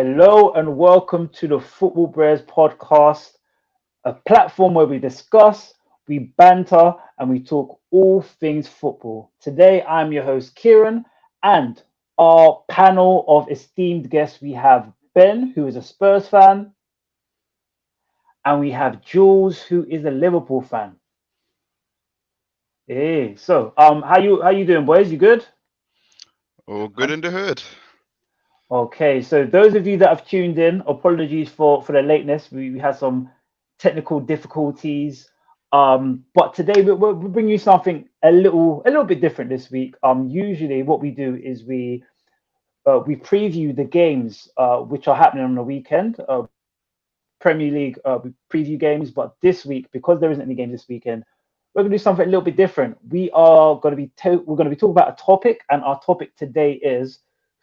Hello and welcome to the Football Brehz podcast, a platform where we discuss, we banter, and we talk all things football. Today, I'm your host, Kieron, and our panel of esteemed guests, we have Ben, who is a Spurs fan, and we have Jules, who is a Liverpool fan. Hey, how you doing, boys? You good? All good in the hood. Okay, so those of you that have tuned in, apologies for the lateness. We had some technical difficulties, but today we'll bring you something a little bit different this week. Usually what we do is we preview the games which are happening on the weekend. Premier League we preview games, but this week because there isn't any games this weekend, we're gonna do something a little bit different. We're gonna be talking about a topic, and our topic today is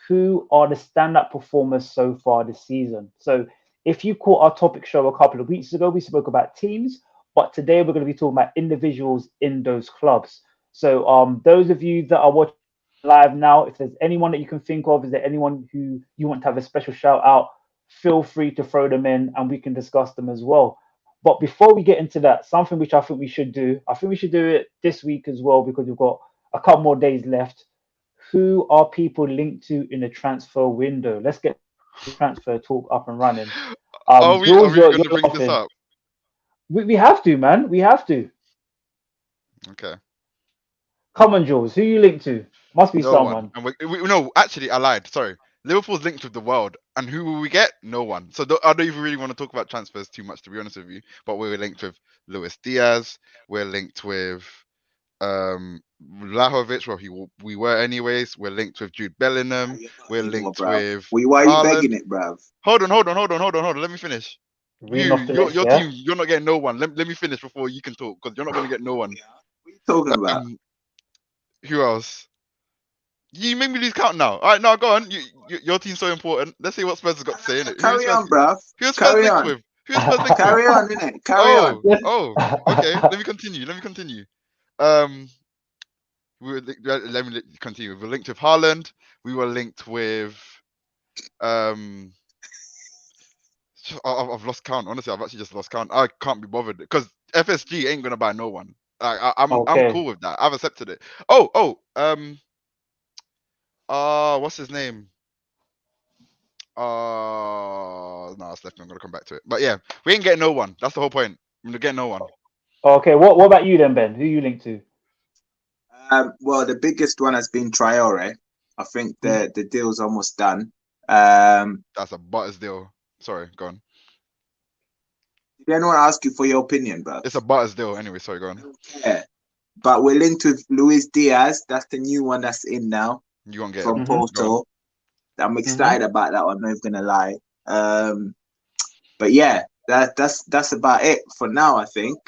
who are the standout performers so far this season. So if you caught our topic show a couple of weeks ago, we spoke about teams, but today we're going to be talking about individuals in those clubs. So those of you that are watching live now, if there's anyone that you can think of, is there anyone who you want to have a special shout out, feel free to throw them in and we can discuss them as well. But before we get into that, something which I think we should do it this week as well because we've got a couple more days left. Who are people linked to in the transfer window? Let's get the transfer talk up and running. Are we are Jules, we you're gonna bring this laughing. up? We have to, man. We have to. Okay. Come on, Jules. Who you linked to? Must be No one. someone. And no, actually, I lied. Sorry. Liverpool's linked with the world, and who will we get? No one. So I don't even really want to talk about transfers too much, to be honest with you. But we're linked with Luis Diaz. We're linked with Vlahovic. Well, we were anyways. We're linked with Jude Bellingham. We're Anymore, linked bruv. with Why are you Haaland. begging it, bruv? Hold on. Let me finish. Reading off the list, Your yeah. team, you're not getting no one. Let me finish before you can talk, because you're not gonna get no one. What are you talking about? Um, who else? You made me lose count now. All right, now go on. Your team's so important. Let's see what Spurs has got to say in it. Carry on, bruv. Who's Spurs Carry linked on. with? Who's Spurs linked with? Carry on, innit? Carry on. Oh. Okay. Let me continue. Um, let me continue. We were linked with Haaland. We were linked with um. I've lost count. Honestly, I've actually just lost count. I can't be bothered because FSG ain't gonna buy no one. I'm Okay. cool with that. I've accepted it. What's his name? No, it's left me. I'm gonna come back to it. But yeah, we ain't getting no one. That's the whole point. We're gonna get no one. Okay. What about you then, Ben? Who you linked to? Well, the biggest one has been Traore. I think Hmm. the deal's almost done. That's a butters deal. Sorry, go on. Did anyone ask you for your opinion, bruv? It's a butters deal anyway. Sorry, go on. Yeah. But we're linked with Luis Diaz. That's the new one that's in now You won't get from him. Mm-hmm. Go on. Porto. I'm Mm-hmm. excited about that one. I'm not even gonna lie. But yeah, that's about it for now. I think.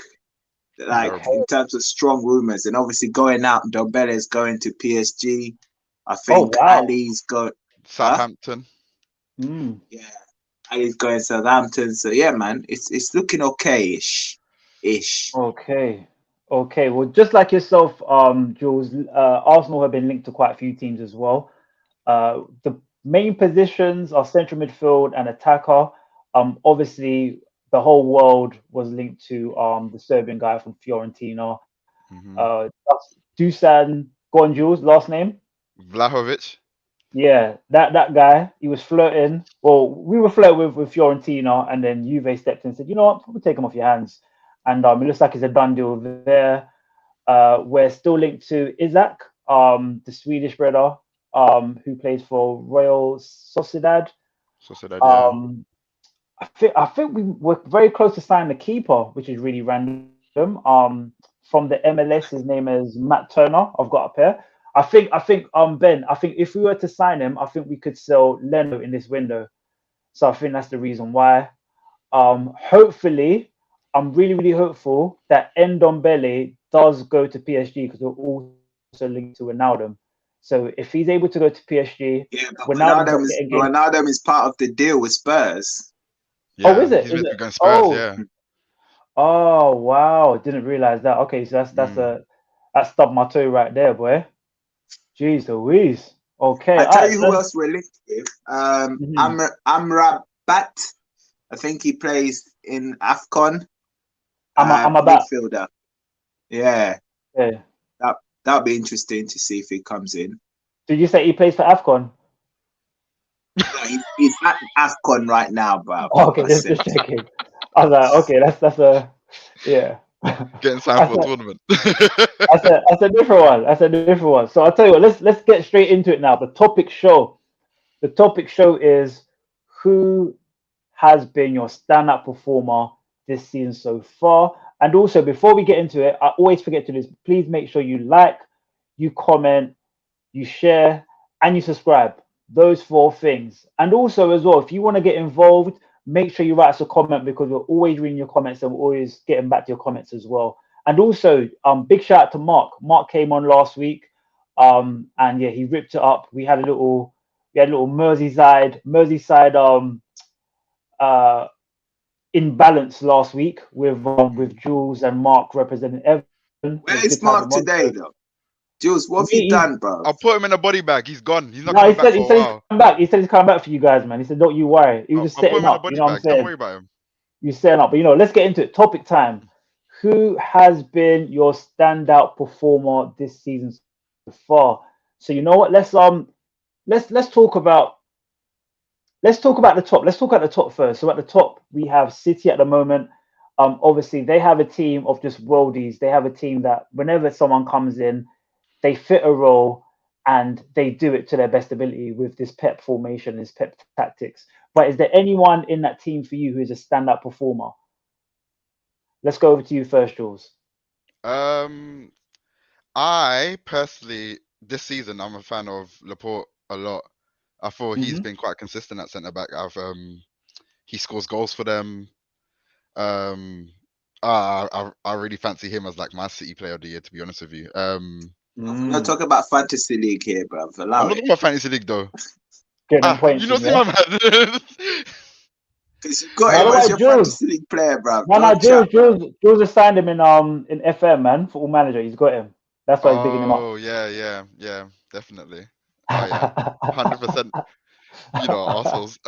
Like Okay. in terms of strong rumors, and obviously going out, Dombele is going to PSG. I Oh think wow. Ali's going. Huh? Southampton. Mm. Yeah, Ali's going to Southampton. So yeah, man, it's looking okay-ish. Ish. Okay. Okay. Well, just like yourself, Jules, Arsenal have been linked to quite a few teams as well. The main positions are central midfield and attacker. Obviously, the whole world was linked to the Serbian guy from Fiorentina. Mm-hmm. That's Dusan Gonju's last name. Vlahovic. Yeah, that guy. He was flirting. Well, we were flirting with Fiorentina, and then Juve stepped in and said, "You know what? We'll take him off your hands." And it looks like it's a done deal there. We're still linked to Isaac, the Swedish brother, who plays for Royal Sociedad. Sociedad. Yeah. Um, I think we're very close to signing the keeper, which is really random. From the MLS, his name is Matt Turner. I've got up here. I think Ben. I think if we were to sign him, I think we could sell Leno in this window. So I think that's the reason why. Hopefully, I'm really hopeful that Ndombele does go to PSG because we're also linked to Wijnaldum. So if he's able to go to PSG, Yeah, but Wijnaldum's not getting game. Ronaldo is part of the deal with Spurs. Oh, is Yeah. it? He's Is meant to it? be going Spurs. Oh, Yeah. oh, wow! Didn't realize that. Okay, so Mm. that stubbed my toe right there, boy. Jeez Louise. Okay, I all tell right. you who else we're linked with. Mhm. Amrabat. I think he plays in AFCON. I'm about. Midfielder. Yeah, Yeah. that'll be interesting to see if he comes in. Did you say he plays for AFCON? No, he's at AFCON right now, bro. Okay, just checking. I was like, okay, that's a yeah. Getting signed That's for a a, tournament. that's a different one. That's a different one. So I'll tell you what. Let's get straight into it now. The topic show. The topic show is who has been your standout performer this season so far. And also, before we get into it, I always forget to do this. Please make sure you like, you comment, you share, and you subscribe. Those four things. And also, as well, if you want to get involved, make sure you write us a comment because we're always reading your comments and we're always getting back to your comments as well. And also, big shout out to Mark. Mark came on last week, and yeah, he ripped it up. We had a little Merseyside uh imbalance last week with Jules and Mark representing Everton. It was Where good is to have Mark him on. today, though? Jules, what have He, you he's done, bro? I'll put him in a body bag. He's gone. He's not No, coming he back said he for a said he's while. coming back. He said he's coming back for you guys, man. He said, "Don't you worry." He was just I'll put setting him in a up. You body know what I'm bag. Don't saying? worry about him. You're setting up. But let's get into it. Topic time. Who has been your standout performer this season so far? So you know what? Let's talk about the top. Let's talk about the top first. So at the top we have City at the moment. Obviously they have a team of just worldies. They have a team that whenever someone comes in, they fit a role and they do it to their best ability with this pep formation, this pep tactics. But is there anyone in that team for you who is a standout performer? Let's go over to you first, Jules. Um, I personally, this season, I'm a fan of Laporte a lot. I thought he's Hmm. been quite consistent at centre back. He scores goals for them. Um, I really fancy him as like my City Player of the Year, to be honest with you. We're not talking about fantasy league here, bro. I'm Allow not it. talking about fantasy league though. Getting them You points know, in, see yeah. my man. Because you got No, him no, as why, your Jules? fantasy league player, bro. No, no, Don't chat, bro. Jules has signed him in FM, man, football manager. He's got him. That's why he's bigging him up. Oh yeah, definitely. Oh yeah, 100%. You know, arseholes.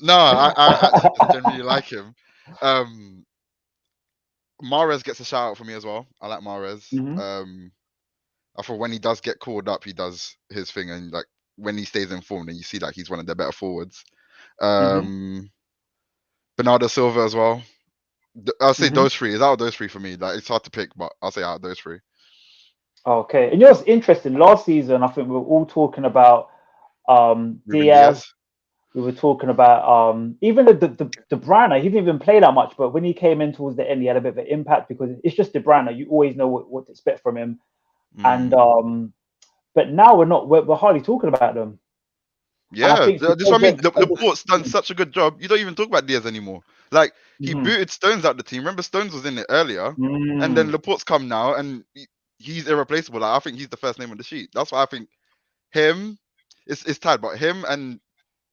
No, I actually just genuinely like him. Um, Mahrez gets a shout out for me as well. I like Mahrez. Hmm. I thought when he does get called up, he does his thing, and like when he stays informed, and you see like he's one of their better forwards. Hmm. Um, Bernardo Silva as well. I'll say Hmm. those three. It's out of those three for me. Like it's hard to pick, but I'll say out of those three. Okay, and you know what's interesting? Last season, I think we were all talking about Ruben Diaz. Diaz. We were talking about even the Bruyne. He didn't even play that much, but when he came in towards the end, he had a bit of an impact because it's just De Bruyne. You always know what to expect from him. And but now we're hardly talking about them. And I Yeah, think this is what I mean. because Laporte's done such a good job. You don't even talk about Diaz anymore. Like he Mhm. booted Stones out the team. Remember, Stones was in it earlier, and then Mm. Laporte's come now, and he's irreplaceable. Like I think he's the first name on the sheet. That's why I think him. It's tied, but him and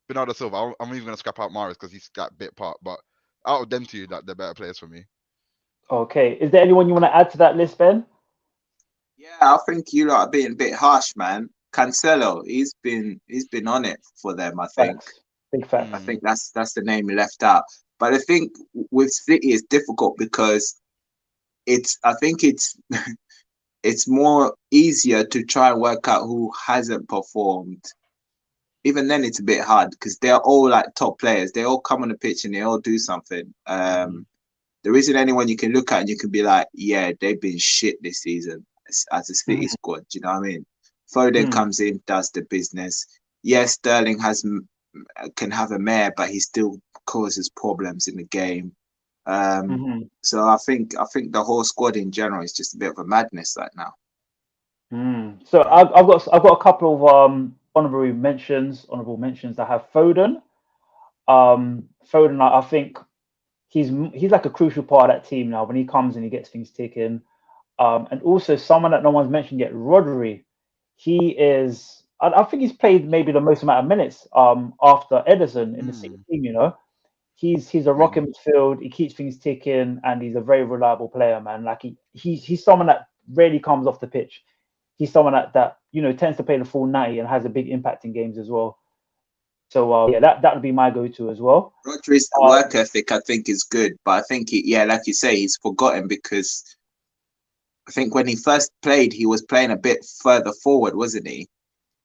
Bernardo Silva. I'm even gonna scrap out Mahrez because he's got bit part. But out of them two, like they're better players for me. Okay, is there anyone you want to add to that list, Ben? Yeah, I think you lot are being a bit harsh, man. Cancelo, he's been on it for them. I think. Facts, big facts. I think that's the name he left out. But I think with City it's difficult because I think it's more easier to try and work out who hasn't performed. Even then, it's a bit hard because they're all like top players. They all come on the pitch and they all do something. There isn't anyone you can look at and you can be like, yeah, they've been shit this season as a City Mhm. squad. Do you know what I mean? Foden Mm. comes in, does the business. Yes, Sterling can have a mare, but he still causes problems in the game. Mhm. So I think the whole squad in general is just a bit of a madness right now. Mm. So I've got a couple of honorable mentions. Honorable mentions. I have Foden. Foden, I think he's like a crucial part of that team now. When he comes and he gets things taken. And also someone that no one's mentioned yet, Rodri. He is. I think he's played maybe the most amount of minutes after Ederson in the same team. You know, he's a rock in midfield. He keeps things ticking, and he's a very reliable player, man. Like he's someone that rarely comes off the pitch. he's someone that tends to play the full 90 and has a big impact in games as well. So yeah, that would be my go-to as well. Rodri's work ethic, I think, is good, but I think like you say, he's forgotten because I think when he first played, he was playing a bit further forward, wasn't he?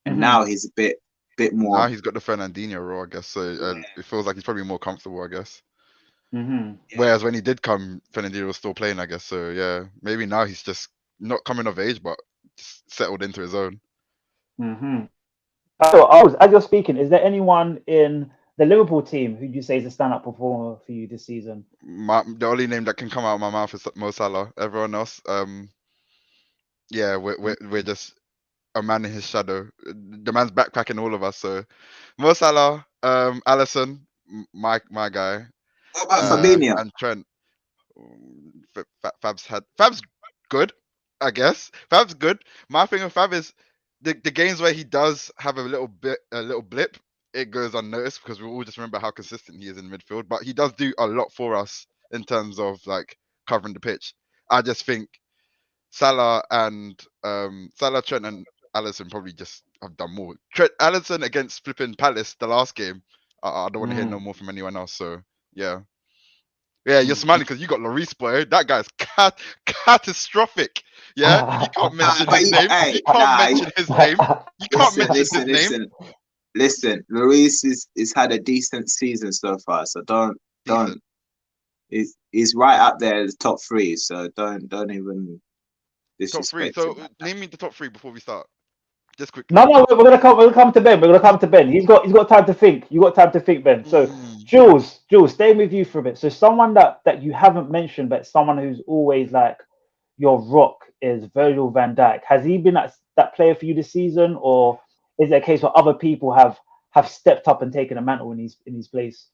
And now he's a bit more. Now he's got the Fernandinho role, I guess. So it feels like he's probably more comfortable, I guess. Whereas when he did come, Fernandinho was still playing, I guess. So yeah, maybe now he's just not coming of age, but just settled into his own. So, as you're speaking, is there anyone in the Liverpool team who you say is a stand-up performer for you this season? The only name that can come out of my mouth is Mo Salah. Everyone else, we're just a man in his shadow. The man's backpacking all of us. So Mo Salah, Alisson, my guy. What about Fabinho? And Trent. Fab's good, I guess. Fab's good. My thing with Fab is the games where he does have a little blip, it goes unnoticed because we all just remember how consistent he is in midfield. But he does do a lot for us in terms of like covering the pitch. I just think Salah, Trent, and Alisson probably just have done more. Alisson against flipping Palace the last game. I don't want to hear no more from anyone else. So yeah. Yeah, you're smiling because you got Lloris, boy. That guy's catastrophic. Yeah, you can't mention his name. You can't mention his name. You can't mention his name. Listen, Lloris is had a decent season so far, so don't. He's right up there as top 3, so don't even disrespect. Top 3. So name me the top 3 before we start. Just quickly. No, we're gonna come to Ben. We're gonna come to Ben. He's got time to think. You got time to think, Ben. So Jules, staying with you for a bit. So someone that you haven't mentioned, but someone who's always like your rock is Virgil Van Dyke. Has he been that player for you this season, or is it a case where other people have stepped up and taken a mantle in his place?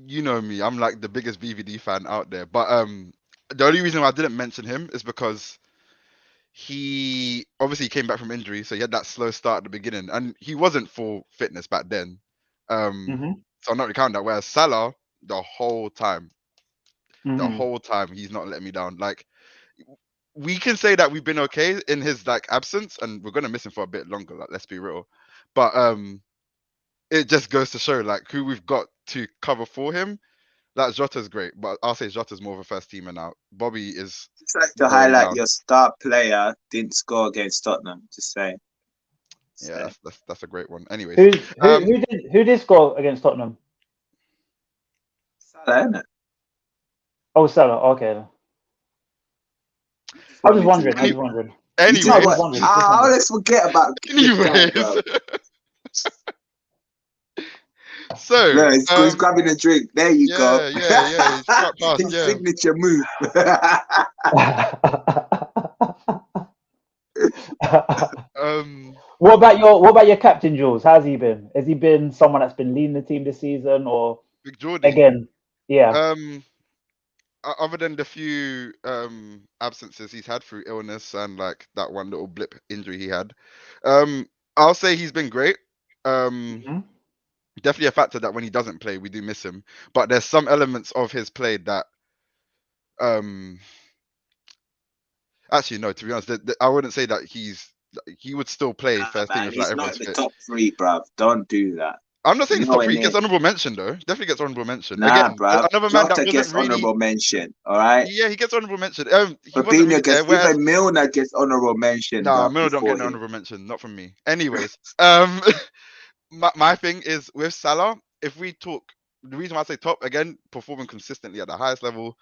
You know me, I'm like the biggest BVD fan out there. But the only reason why I didn't mention him is because he obviously came back from injury, so he had that slow start at the beginning, and he wasn't full fitness back then. So I'm not recounting that. Whereas Salah, the whole time, he's not letting me down. Like, we can say that we've been okay in his like absence, and we're gonna miss him for a bit longer. Like, let's be real. But it just goes to show like who we've got to cover for him. Like Jota's great, but I'll say Jota's more of a first teamer now. Bobby is. Just like to highlight your star player didn't score against Tottenham. Just saying. Yeah, that's a great one. Anyways, who did score against Tottenham? Salah, isn't it? Oh, Salah. Okay. I was wondering. Anyways, I always forget about. Anyways. So no, he's grabbing a drink. There you go. Yeah. He's quite fast, his signature move. What about your captain, Jules? How's he been? Has he been someone that's been leading the team this season, or Big Jordy? Again, yeah. Other than the few absences he's had through illness and like that one little blip injury he had, I'll say he's been great. Definitely a factor that when he doesn't play, we do miss him. But there's some elements of his play that, actually no. To be honest, I wouldn't say that he would still play first team if like everyone's fit. He's not the top 3, bruv. Don't do that. I'm not saying he's top 3. He gets honourable mention though. Definitely gets honourable mention. Nah, again, bruv. Another man that gets really... honourable mention. All right. Yeah, he gets honourable mention. Fabinho gets even Milner gets honourable mention. No, Milner don't get an honourable mention. Not from me. Anyways, my thing is with Salah. If we talk, the reason why I say top again, performing consistently at the highest level,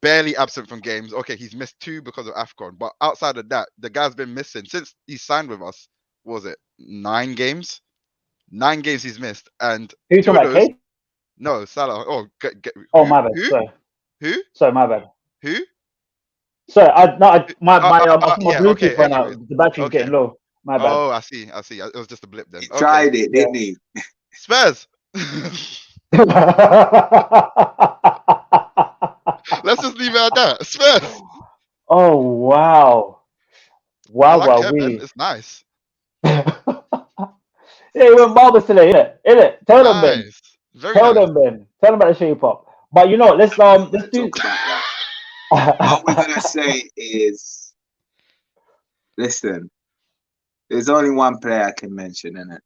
barely absent from games. Okay, he's missed 2 because of AFCON, but outside of that, the guy's been missing since he signed with us. What was it 9 games? 9 games he's missed, and who's talking about? No, Salah. My bad. Who? Sorry, my bad. Who? Sorry, my Bluetooth went out. The battery's getting low. My bad. Oh, I see. It was just a blip then. He tried it, didn't he? Spurs. Let's just leave it at that. Spurs. Oh wow! It's nice. Yeah, he went marvelous today, innit? Tell them, Ben. Tell them, Ben. Tell them about the shape up. But you know, let's do. What we're gonna say is Listen, there's only one player I can mention in it.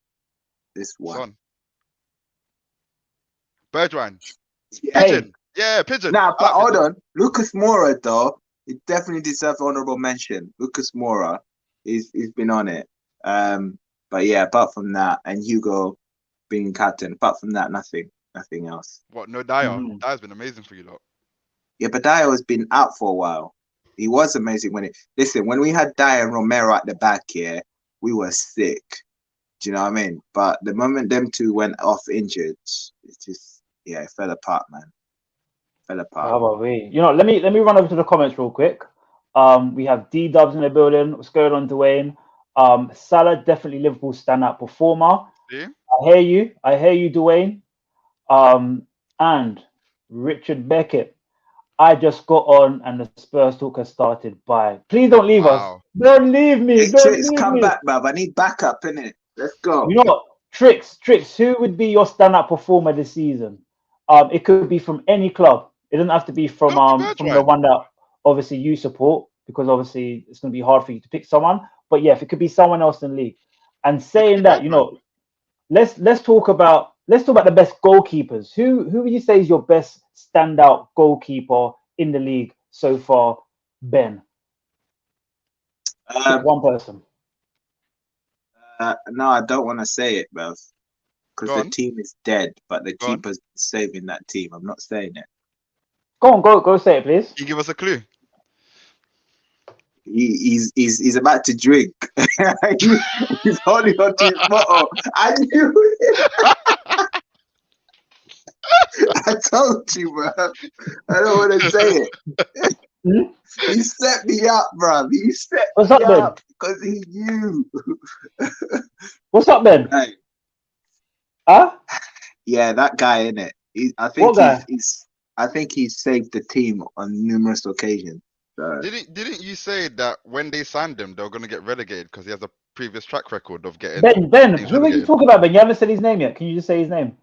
This one. Son. Bergwijn. Yeah. Pigeon. Yeah, Pigeon. Nah, but I like hold Pigeon. on. Lucas Mora, though, he definitely deserves honorable mention. Lucas Mora, he's been on it. But yeah, apart from that, and Hugo being captain, apart from that, nothing else. What? No Dyer. Mhm. Dyer's been amazing for you lot. Yeah, but Dyer has been out for a while. He was amazing when we had Dyer and Romero at the back here, we were sick. Do you know what I mean? But the moment them two went off injured, it's just it fell apart, man. Fell apart. How about we? You know, let me run over to the comments real quick. We have D Dubs in the building. What's going on, Dwayne? Salah definitely Liverpool's standout performer. See? I hear you, Dwayne. And Richard Beckett. I just got on and the Spurs talk has started. Bye. Please don't leave us. Wow. Don't leave me. Hey, Don't Tricks, leave come me. back, bruv. I need backup, innit? Let's go. You know what? Tricks. Who would be your standout performer this season? It could be from any club. It doesn't have to be from the Bergwijn. one that obviously you support, because obviously it's going to be hard for you to pick someone. But yeah, if it could be someone else in the league. And saying that, you know, let's talk about the best goalkeepers. Who would you say is your best standout goalkeeper in the league so far, Ben? Pick one person. No, I don't want to say it, bruv. Because Go the on. team is dead, but the Go on. keeper's saving that team. I'm not saying it. Go on, go say it, please. Can you give us a clue? He's about to drink. He's holding on to his bottle. I knew it. I told you, bro. I don't want to say it. He set me up, bro. He set What's me up, Ben? up because he knew. What's up, Ben? Hey, Huh? yeah, that guy, innit? I What think guy? I think he's saved the team on numerous occasions. So. Didn't you say that when they signed him, they were going to get relegated because he has a previous track record of getting Ben, teams who are you relegated? talking about, Ben? You haven't said his name yet. Can you just say his name?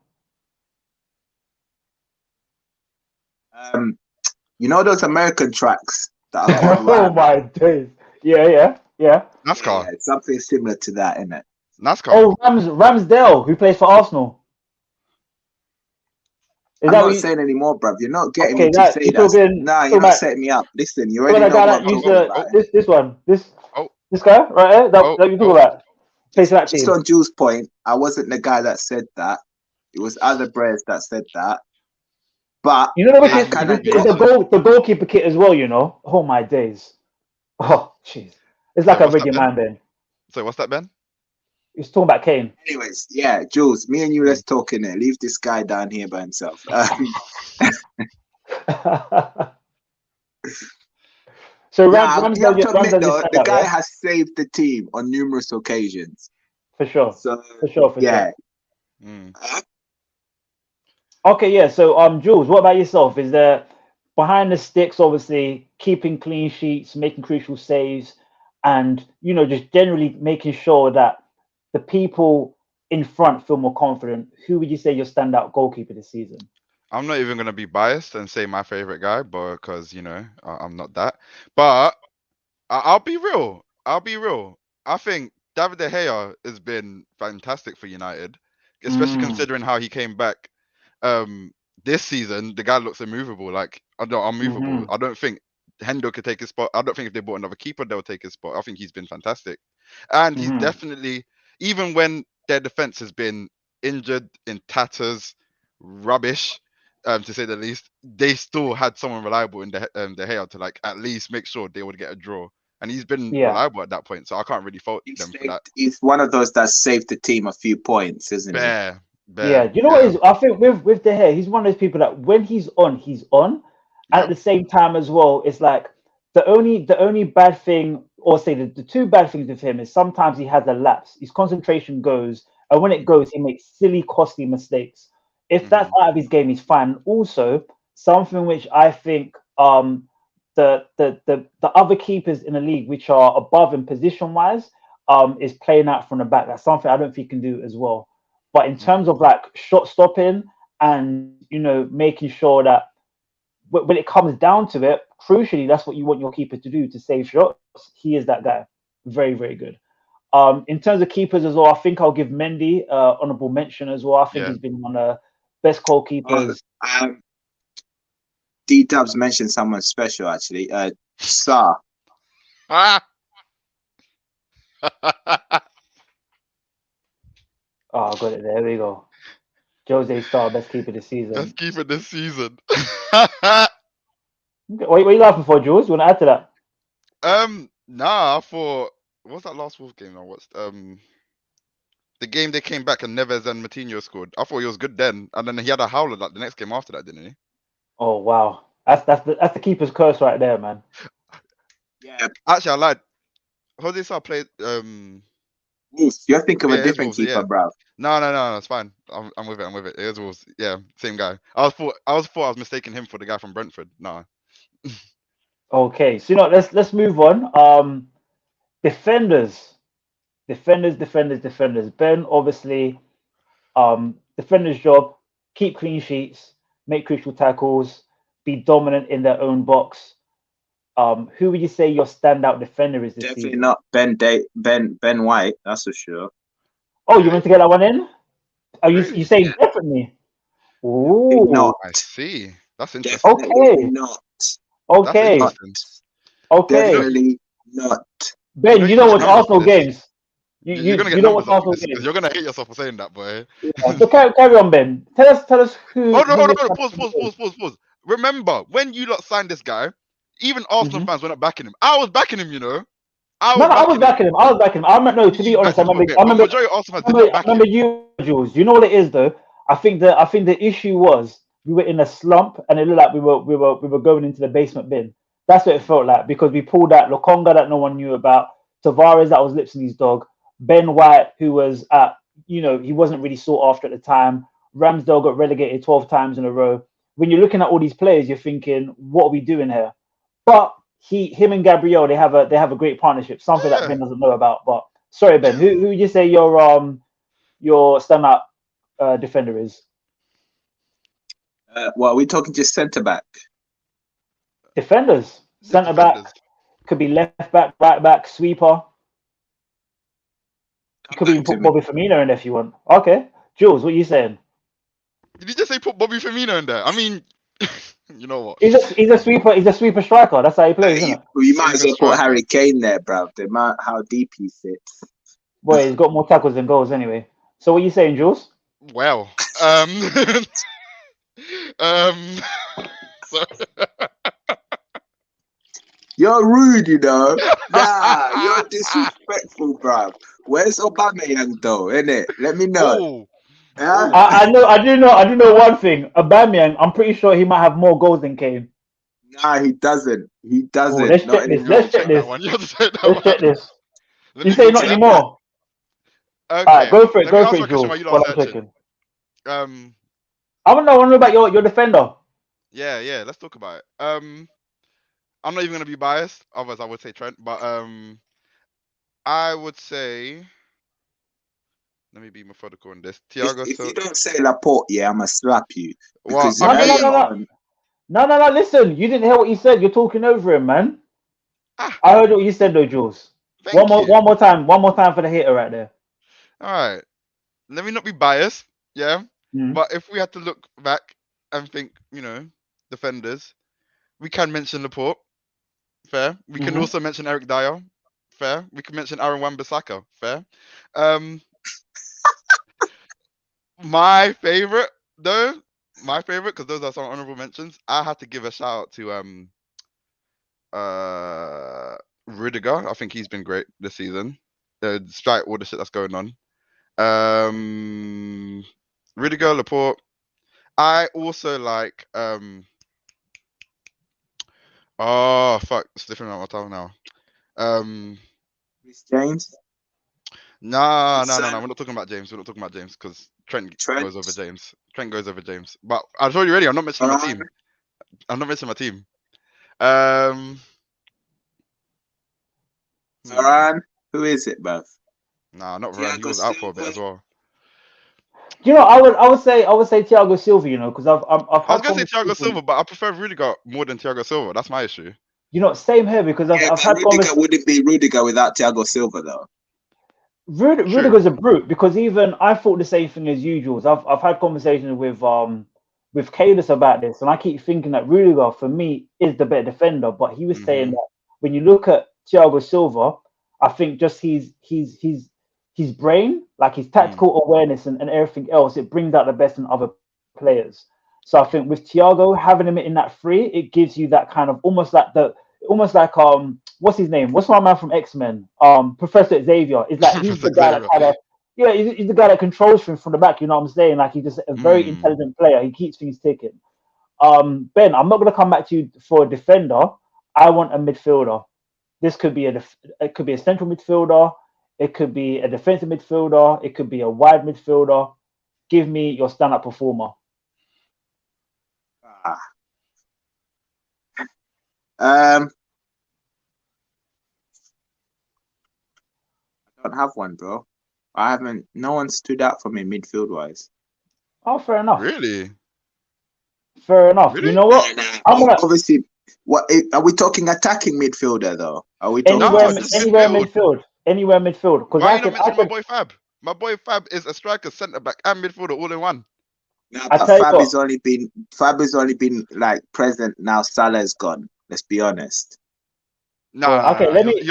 You know those American tracks that are going Oh around? my days. Yeah. NASCAR. Yeah, something similar to that, innit? NASCAR. Oh, Ramsdale, who plays for Arsenal. Is I'm that not what you... saying anymore, bruv. You're not getting Okay, me to that say you're that. talking? Nah, talking you're not about, setting me up. Listen, you talking already about know that what I'm guy talking that about. used this one, Oh. this guy right here. That you talk about. Plays for that Just team. on Jules' point, I wasn't the guy that said that. It was other Brehz that said that. But You know the Hey, wicked, kinda it's got- the goalkeeper kit as well. You know. Oh my days. Oh jeez, it's like So a what's that, rigid Ben? man, Ben. So what's that, Ben? He's talking about Kane. anyways, yeah, Jules, me and you, let's talk in there. Leave this guy down here by himself. So Nah, you have to admit Ramsdale though, stand the out, guy yeah? has saved the team on numerous occasions. For sure. So For sure. yeah. Okay, yeah. So Jules, what about yourself? Is there behind the sticks, obviously keeping clean sheets, making crucial saves, and you know, just generally making sure that the people in front feel more confident? Who would you say your standout goalkeeper this season? I'm not even gonna be biased and say my favorite guy, but because I'm not that. But I'll be real. I think David De Gea has been fantastic for United, especially considering how he came back. This season the guy looks immovable, like unmovable. I don't think Hendo could take his spot. I don't think if they bought another keeper they'll take his spot. I think he's been fantastic, and he's definitely, even when their defense has been injured, in tatters, rubbish, to say the least, they still had someone reliable in De Gea to like at least make sure they would get a draw, and he's been reliable at that point. So I can't really fault them for that. He's one of those that saved the team a few points, isn't he? Yeah, do you know what is? I think with De Gea, he's one of those people that when he's on, and at the same time as well, it's like the only bad thing, or say the two bad things with him is sometimes he has a lapse. His concentration goes, and when it goes, he makes silly, costly mistakes. If that's out of his game, he's fine. Also, something which I think the other keepers in the league, which are above him position wise, is playing out from the back. That's something I don't think he can do as well. But in terms of like shot stopping and making sure that when it comes down to it, crucially, that's what you want your keeper to do, to save shots. He is that guy, very, very good. In terms of keepers as well, I think I'll give Mendy honorable mention as well. I think Yeah. he's been one of the best goalkeepers. D-Dubs mentioned someone special actually. Salah. Ah! Oh, got it. There we go. Jose Star, best keeper this season. Best keeper this season. What are you laughing for, Jules? You want to add to that? Nah, I thought, what was that last Wolves game I watched? The game they came back and Neves and Matinho scored. I thought he was good then, and then he had a howler like the next game after that, didn't he? Oh wow, that's the keeper's curse right there, man. Yeah. Actually, I lied. Jose Sá played. Wolves. You're thinking of Yeah, a it is different Wolves, keeper, yeah. bro. No, it's fine. I'm with it. It is Wolves. Yeah, same guy. I thought I was mistaking him for the guy from Brentford. Nah. Okay, so let's move on. Defenders. Ben, obviously, defender's job: keep clean sheets, make crucial tackles, be dominant in their own box. Who would you say your standout defender is this Definitely season? not Ben White, that's for sure. Oh, you meant to get that one in? Are you Really? saying definitely? Ooh, Not. I see. That's interesting. Definitely okay, not. That's okay, interesting. okay. Definitely not. Ben, you know what's numbers for Arsenal this. games? You're gonna You get know numbers what's up Arsenal because games? you're gonna hate yourself for saying that, boy. Yeah. So carry on, Ben. Tell us who. Hold on. your Pause. Remember, when you lot signed this guy, even Arsenal Mhm. fans were not backing him. I was backing him, you know. I No, was I was backing him. I was backing him. I remember. No, to be You honest, backed him a bit, but majority of Arsenal fans did not back I remember him. you, Jules. You know what it is, though. I think the issue was we were in a slump, and it looked like we were going into the basement bin. That's what it felt like because we pulled out Lokonga that no one knew about, Tavares that was Lipson's dog, Ben White who was at he wasn't really sought after at the time. Ramsdale got relegated 12 times in a row. When you're looking at all these players, you're thinking, what are we doing here? But him and Gabriel, they have a great partnership, something that Yeah. Ben doesn't know about. But sorry, Ben, who would you say your standout defender is? Well, are we talking just centre back? Defenders, Just centre back, defenders. could be left back, right back, sweeper. You could even put Bobby Firmino in there if you want. Okay, Jules, what are you saying? Did you just say put Bobby Firmino in there? I mean, you know what? He's a sweeper. He's a sweeper striker. That's how he plays, isn't it? You might as well Striker. put Harry Kane there, bro. The amount how deep he sits. Boy, he's got more tackles than goals anyway. So what are you saying, Jules? Well, so, You're rude, you know. Nah, you're disrespectful, bro. Where's Aubameyang though? Innit? Let me know. Huh? I do know one thing. Aubameyang, I'm pretty sure he might have more goals than Kane. Nah, he doesn't. He doesn't. Let's Not check this. anymore. Let's check this. You have to take that Let's one. check this. Let You me say Google not that. anymore. Okay. Alright, go for it. Let me Go ask for you it, a question Jules. while you lot While are I'm searching. checking. Um, I want to know about your defender. yeah, let's talk about it. I'm not even gonna be biased, otherwise I would say Trent, but I would say, let me be methodical in this. Thiago If you Silva. don't say Laporte, yeah, I'ma slap you. Well, Because I mean, No. Listen, you didn't hear what he said. You're talking over him, man. Ah, I heard what you said, though, Jules. thank you. One more time for the hater right there. All right. Let me not be biased, yeah. Mm. But if we had to look back and think, defenders, we can mention Laporte. Fair. We can also mention Eric Dyer. Fair. We can mention Aaron Wan-Bissaka. Fair. My favorite, because those are some honorable mentions. I had to give a shout out to Rudiger. I think he's been great this season. Despite all the shit that's going on. Rudiger, Laporte. I also like oh fuck, it's different on my tongue now. James. No. We're not talking about James. Because Trent goes over James. But I told you already. I'm not mentioning my team. Varane. Who is it, bruv? Nah, not Varane. He was out for a bit as well. I would say Thiago Silva. Because I was gonna say Thiago Silva, but I prefer Rudiger more than Thiago Silva. That's my issue. You know, same here because I've but had Rudiger wouldn't be Rudiger without Thiago Silva, though. Rudiger's a brute because even I thought the same thing as you, Jules. I've had conversations with Kadus about this, and I keep thinking that Rudiger for me is the better defender. But he was saying that when you look at Thiago Silva, I think just his brain, like his tactical awareness and everything else, it brings out the best in other players. So I think with Thiago having him in that three, it gives you that kind of almost like what's his name? What's my man from X-Men? Professor Xavier. It's like he's the guy that kind of he's the guy that controls things from the back, you know what I'm saying? Like he's just a very intelligent player. He keeps things ticking. Ben, I'm not gonna come back to you for a defender. I want a midfielder. This could be it could be a central midfielder, it could be a defensive midfielder, it could be a wide midfielder. Give me your stand-up performer. I don't have one, bro. No one stood out for me midfield wise. Oh, fair enough. Really? Fair enough. Really? You know what? Obviously, are we talking attacking midfielder though? Are we talking anywhere midfield? Anywhere midfield. Because why you not mentioning my boy Fab? My boy Fab is a striker, centre back, and midfielder all in one. Nah, but Fab has only been like present now. Salah's gone. Let's be honest. Okay, let me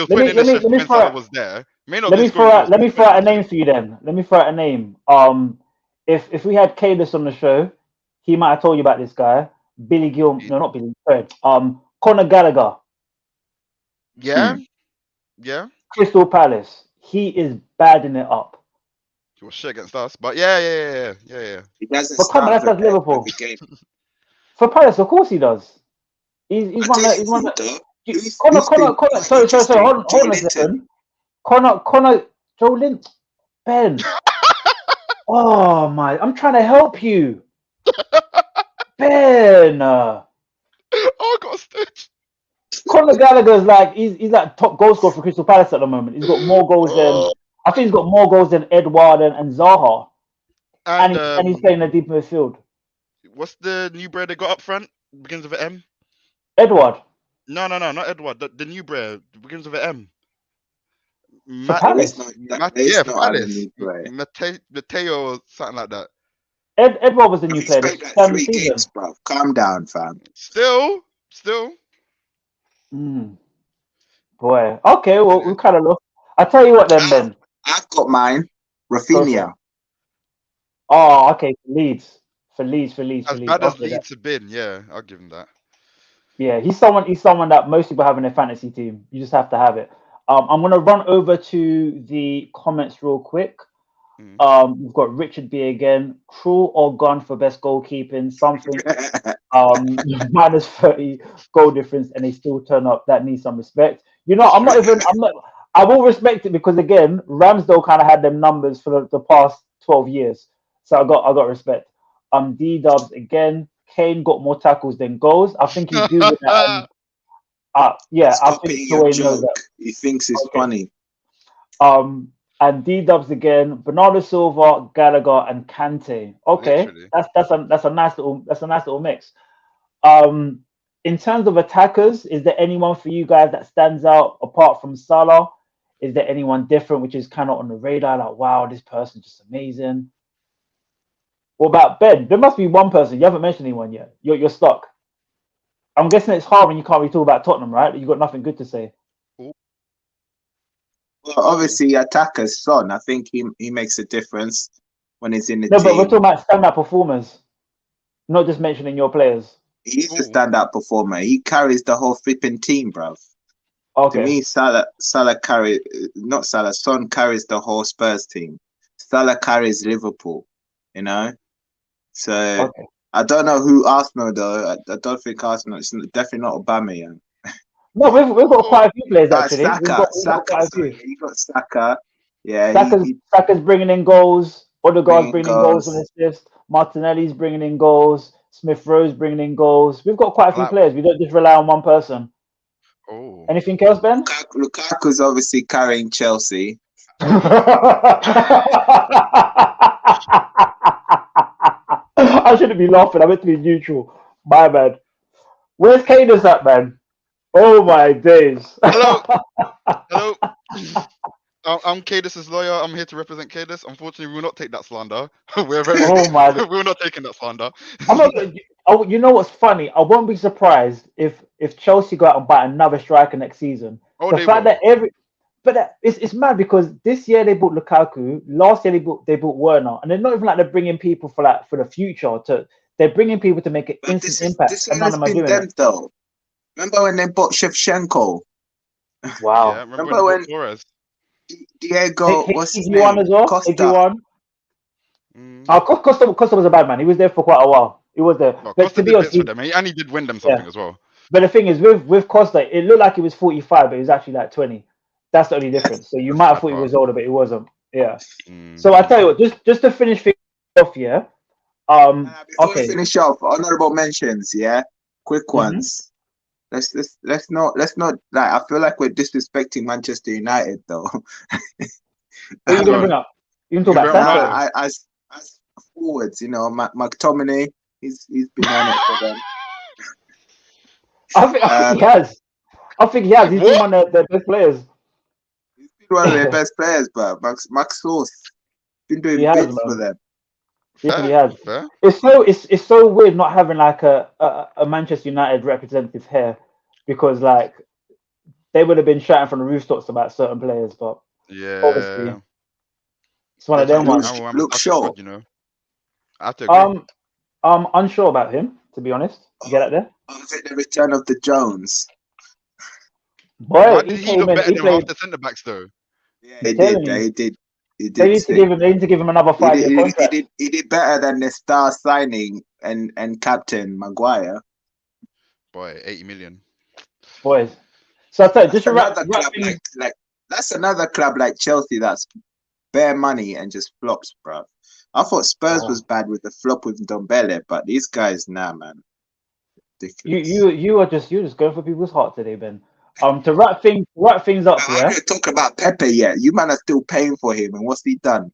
Salah was there. Let me throw out a name for you then. Let me throw out a name. If we had Kadus on the show, he might have told you about this guy. Billy Gilmore. No, not Billy. Sorry. Conor Gallagher. Yeah. Yeah. Crystal Palace. He is badding it up. He was shit against us, but yeah. He doesn't. But come on, that's Liverpool. For Palace, of course he does. He's one of Connor. Sorry. Hold on a second. Connor, Joe Lynch, Ben. Oh my! I'm trying to help you, Ben. Oh, I got a stitch. Conor Gallagher's like he's like top goal scorer for Crystal Palace at the moment. He's got more goals than I think he's got more goals than Edouard and Zaha, and he's playing a deep midfield. What's the new bread they got up front? Begins with an M. Edouard. No, not Edouard. The new bread begins with an M. Palace. Palace. Mateo, something like that. Edouard was the new player. Like 3 games, bro. Calm down, fam. Still. Boy. Okay, well, we kind of look. I'll tell you what then, Ben. I've got mine. Rafinha. Oh, okay. For Leeds. As bad as Leeds have been, yeah, I'll give him that. Yeah, he's someone that most people have in their fantasy team. You just have to have it. I'm gonna run over to the comments real quick. We've got Richard B again. Cruel or gone for best goalkeeping? Something. Minus 30 goal difference, and they still turn up. That needs some respect. You know, I will respect it because again, Ramsdale kind of had them numbers for the past 12 years, so I got respect. D-Dubs again. Kane got more tackles than goals. I think he's doing that. Yeah, I think the way he knows that. He thinks it's funny. And D-Dubs again. Bernardo Silva, Gallagher, and Kante. Okay, literally. that's a nice little mix. In terms of attackers, is there anyone for you guys that stands out apart from Salah? Is there anyone different which is kind of on the radar? Like, wow, this person's just amazing. What about Ben? There must be one person. You haven't mentioned anyone yet. You're stuck. I'm guessing it's hard when you can't really talk about Tottenham, right? You got nothing good to say. Well, obviously, attackers, Son. I think he makes a difference when he's in the team. No, but we're talking about standout performers, not just mentioning your players. He's a standout performer. He carries the whole flipping team, bro. Okay. To me, Son carries the whole Spurs team. Salah carries Liverpool, you know? So, okay. I don't know who Arsenal, though. I don't think Arsenal. It's definitely not Aubameyang. No, we've got quite a few players, actually. Saka. You got Saka. Yeah. Saka's bringing in goals. Odegaard's bringing in goals and assists. Martinelli's bringing in goals. Smith Rowe's bringing in goals. We've got quite a few players. We don't just rely on one person. Oh. Anything else, Ben? Lukaku's obviously carrying Chelsea. I shouldn't be laughing. I meant to be neutral. My bad. Where's Kadus at, man? Oh my days. Hello. Hello. I'm Kadus's lawyer. I'm here to represent Kadus. Unfortunately, we will not take that slander. We're very. Oh my. We're not taking that slander. I'm not. Oh, you know what's funny? I won't be surprised if Chelsea go out and buy another striker next season. Oh, The they fact will. that it's mad because this year they bought Lukaku, last year they bought Werner, and they're not even like they're bringing people for the future. They're bringing people to make an But instant impact, this and none has of them are been doing them it. though. Remember when they bought Shevchenko? Wow. Yeah, remember Remember when Torres? Diego, what's his KG1 name? as well. Costa. KG1. Mm. Costa was a bad man. He was there for quite a while. He was there, No, but Costa to be did honest, bits for them, and he did win them something as well. But the thing is, with Costa, it looked like he was 45, but he was actually like 20. That's the only difference. So you That's might have that thought he part. was older, but he wasn't. Yeah. Mm. So I tell you what, just to finish things off, yeah. Before we Okay. finish off, honorable mentions, yeah, quick Mhm. ones. Let's not like I feel like we're disrespecting Manchester United though. What are you gonna bring up? You can talk You about bring up Sancho. Ronaldo. As forwards, you know, McTominay, he's been on it for them. I think he has. I think he has. He's been What? one of the best players. He's been one of their best players, but Max Sauce been doing He has, bits for man. them. He Fair, has. fair. It's so weird not having like a Manchester United representative here, because like they would have been shouting from the rooftops about certain players, but obviously Yeah. it's one of them Especially ones. now Luke after Shaw. squad, you know. I have to agree. I'm unsure about him, to be honest. Get out there, Was it the return of the Jones? boy. Why He did he came look in. better He than half played. the centre backs though? Yeah, I'm telling you, He did. He they did need to sing. give him another 5-year contract. He did better than the star signing and captain Maguire. Boy, 80 million. Boys. So I tell you, That's just to wrap club things. like that's another club like Chelsea that's bare money and just flops, bro. I thought Spurs was bad with the flop with Ndombele, but these guys, nah, man, ridiculous. You're just going for people's heart today, Ben. To wrap things up, I yeah. haven't talked about Pepe yet. You man are still paying for him, and what's he done?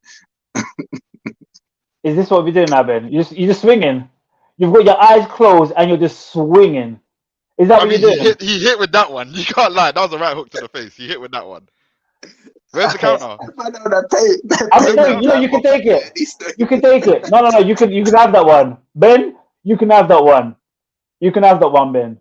Is this what we're doing now, Ben? You're just swinging. You've got your eyes closed and you're just swinging. Is that I what mean, you're doing? he hit with that one. You can't lie. That was a right hook to the face. He hit with that one. Where's the Okay. counter? I mean, no, you can take it. You can take it. No, you can have that one, Ben. You can have that one. You can have that one, Ben.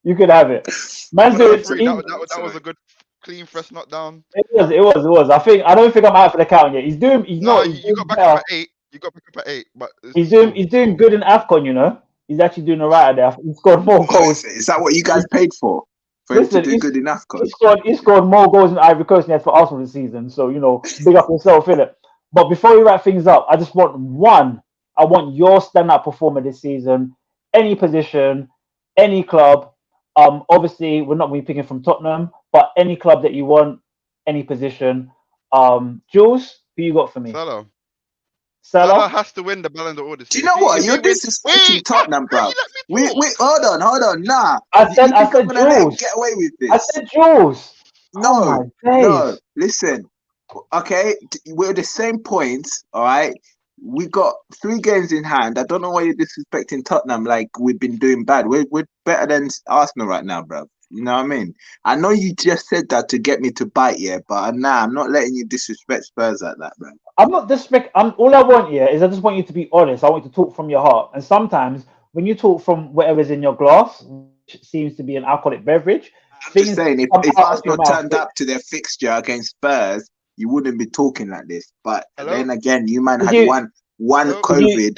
You can have it. Man's doing it. That was a good, clean, fresh knockdown. It was. I don't think I'm out for the count yet. He's doing. He's No, not. He's you doing got back better. up at 8. You got back up at 8, but He's doing good in AFCON. You know, he's actually doing alright there. He scored more goals. Is that what you guys paid for? For him to do good in AFCON? He scored more goals in Ivory Coast than he had for Arsenal this season. So you know, big up yourself, innit? But before we wrap things up, I just want one. I want your standout performer this season, any position, any club. Obviously we're not going to be picking from Tottenham, but any club that you want, any position. Jules, who you got for me? Salah Salah has to win the Ballon d'Or this Do year. you know what? You're disrespecting Tottenham, bro. Wait, hold on. Nah. I said Jules. Get away with this. I said Jules. No, no. Listen. Okay, we're the same points. All right. We got 3 games in hand. I don't know why you're disrespecting Tottenham like we've been doing bad. We're better than Arsenal right now, bro. You know what I mean? I know you just said that to get me to bite, yeah, but nah, I'm not letting you disrespect Spurs like that, bro. I'm not disrespect. All I want here is I just want you to be honest. I want you to talk from your heart. And sometimes when you talk from whatever's in your glass, which seems to be an alcoholic beverage, I'm just saying, if Arsenal turned up to their fixture against Spurs, you wouldn't be talking like this. But then again, you man had one COVID.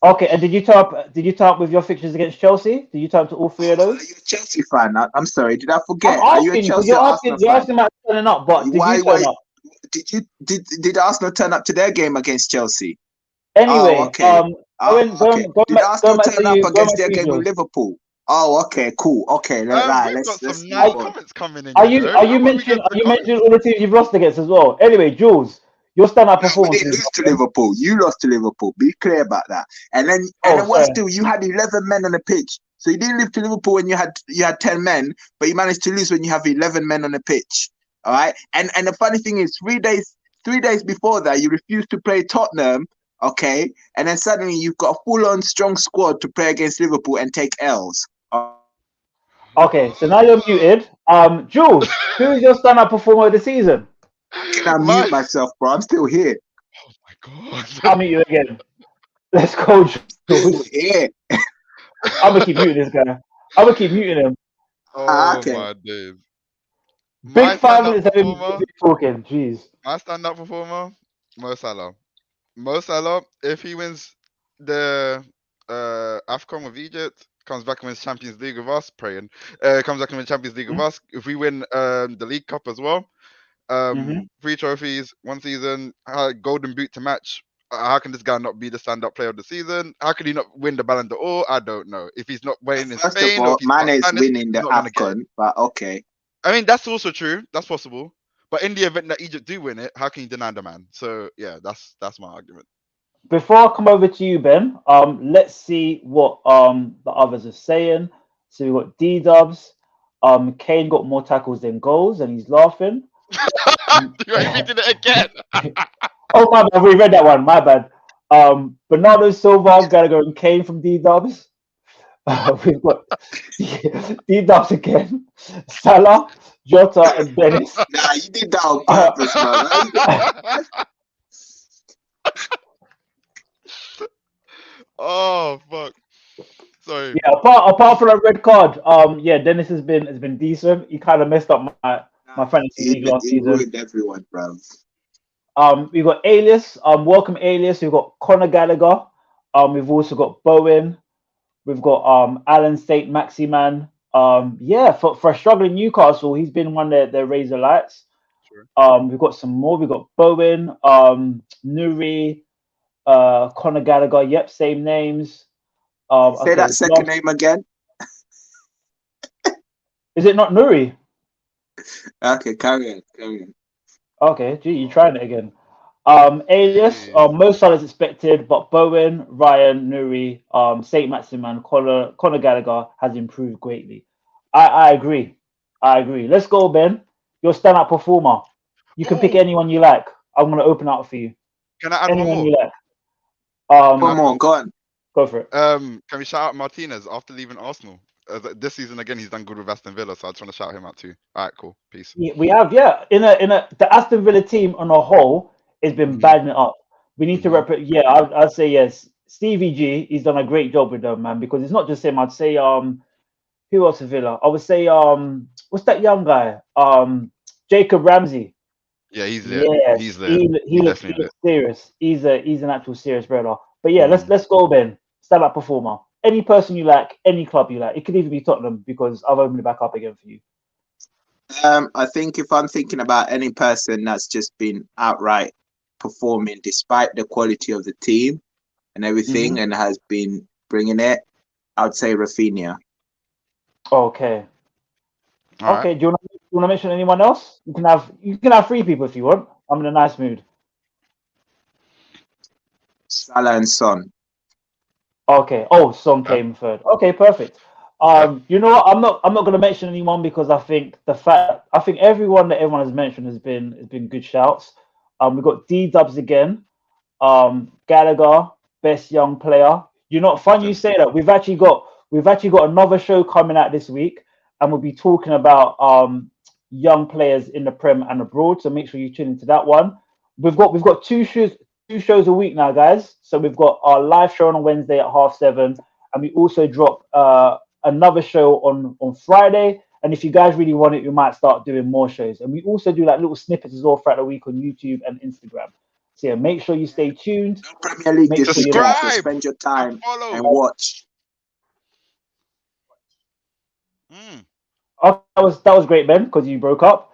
Okay, and did you turn up with your fixtures against Chelsea? Did you turn up to all 3 of those? Are you a Chelsea fan? I'm sorry, did I forget? I'm asking, are you a Chelsea you're Arsenal you're fan? asking about turning up, but did you turn up? Did Arsenal turn up to their game against Chelsea? Anyway, okay. Did Arsenal turn up against their game with Liverpool? Oh, okay, cool. Okay, we've got some nice comments coming in. Are you mentioning all the teams you've lost against as well? Anyway, Jules, your standout performance. We didn't lose to Liverpool. You lost to Liverpool. Be clear about that. And then what still? You had 11 men on the pitch. So you didn't lose to Liverpool when you had 10 men, but you managed to lose when you have 11 men on the pitch. All right. And the funny thing is, 3 days before that, you refused to play Tottenham. Okay, and then suddenly you've got a full-on strong squad to play against Liverpool and take L's. Okay, so now you're muted. Jules, who's your standout performer of the season? Can I mute myself, bro? I'm still here. Oh my god. I'll mute you again. Let's go, Still Jules. here. I'm gonna keep muting this guy. I'm gonna keep muting him. Oh Okay. my days. Big My 5 standout minutes of him performer. talking. Jeez. My standout performer. Mo Salah. Mo Salah. If he wins the AFCON with Egypt, comes back and wins Champions League with us, praying. Comes back and wins Champions League with us. If we win the League Cup as well, Mm-hmm. 3 trophies, 1 season, golden boot to match. How can this guy not be the standout player of the season? How can he not win the Ballon d'Or? I don't know. If he's not playing in First of Spain or all, if he's not Mane's Spanish, winning he's the not gonna get it. AFCON, but okay. I mean, that's also true. That's possible. But in the event that Egypt do win it, how can you deny the man? So yeah, that's my argument. Before I come over to you, Ben, let's see what the others are saying. So we've got D-Dubs. Kane got more tackles than goals, and he's laughing. You repeated it again. Oh my bad, we read that one. My bad. Bernardo Silva, Gallagher, and Kane from D-Dubs. We've got D-Dubs again. Salah, Jota, and Dennis. Nah, you did that on purpose, man. Oh fuck. Sorry. Yeah, apart from that red card, yeah, Dennis has been decent. He kind of messed up my fantasy league last He season. ruined everyone, bro. We've got Alias. Welcome Alias. We've got Conor Gallagher. We've also got Bowen. We've got Alan State Maximan. Yeah, for a struggling Newcastle, he's been one of their razor lights. Sure. We've got some more. We've got Bowen, Nuri, Conor Gallagher. Yep, same names. Say that second name again. Is it not Nuri? Okay, carry on. Okay, gee, you trying it again. Alias, Jeez. most as expected, but Bowen, Ryan, Nuri, Saint Maximan, Conor Gallagher has improved greatly. I agree. Let's go, Ben. Your standout performer. You can pick anyone you like. I'm gonna open up for you. Can I add Anyone one more? you like. Come on, go on. Go for it. Can we shout out Martinez after leaving Arsenal? This season again, he's done good with Aston Villa, so I just want to shout him out too. All right, cool, peace. Yeah, we have, the Aston Villa team on a whole has been bagging it up. We need to I'd say yes. Stevie G, he's done a great job with them, man, because it's not just him. I'd say who else at Villa? I would say what's that young guy? Jacob Ramsey. Yeah, he's there. Yes, He's there. he looks serious. He's an actual serious brother. But yeah, let's go, Ben. Stand-up performer. Any person you like, any club you like. It could even be Tottenham because I've opened it back up again for you. I think if I'm thinking about any person that's just been outright performing despite the quality of the team and everything and has been bringing it, I would say Rafinha. Okay. All Okay. right. Do you want to mention anyone else? You can have 3 people if you want. I'm in a nice mood. Salah and Son. Okay. Oh, Son came third. Okay, perfect. You know what? I'm not going to mention anyone because I think everyone that everyone has mentioned has been good shouts. We've got D-Dubs again. Gallagher, best young player. You're not fun. You say that. We've actually got another show coming out this week, and we'll be talking about young players in the Prem and abroad. So make sure you tune into that one. We've got 2 shows a week now, guys. So we've got our live show on a Wednesday at 7:30, and we also drop another show on Friday. And if you guys really want it, we might start doing more shows. And we also do like little snippets as well throughout the week on YouTube and Instagram. So yeah, make sure you stay tuned. No Premier League Make this sure you weekend, like. so spend your time and watch. Oh, that was great, Ben, because you broke up.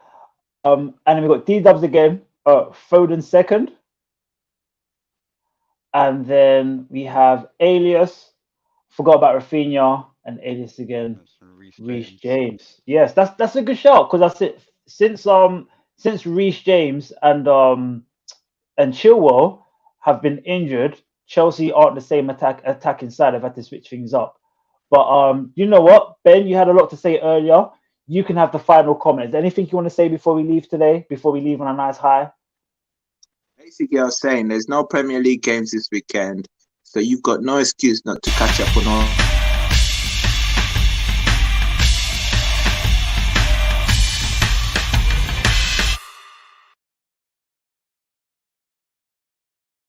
And then we got D-Dubs again, Foden second. And then we have Alias. Forgot about Rafinha and Alias again. Reece James. Yes, that's a good shout because that's it. Since Reece James and Chilwell have been injured, Chelsea aren't the same attacking side. They've had to switch things up. But you know what, Ben, you had a lot to say earlier. You can have the final comment. Is there anything you want to say before we leave today? Before we leave on a nice high? Basically, I was saying there's no Premier League games this weekend, so you've got no excuse not to catch up on all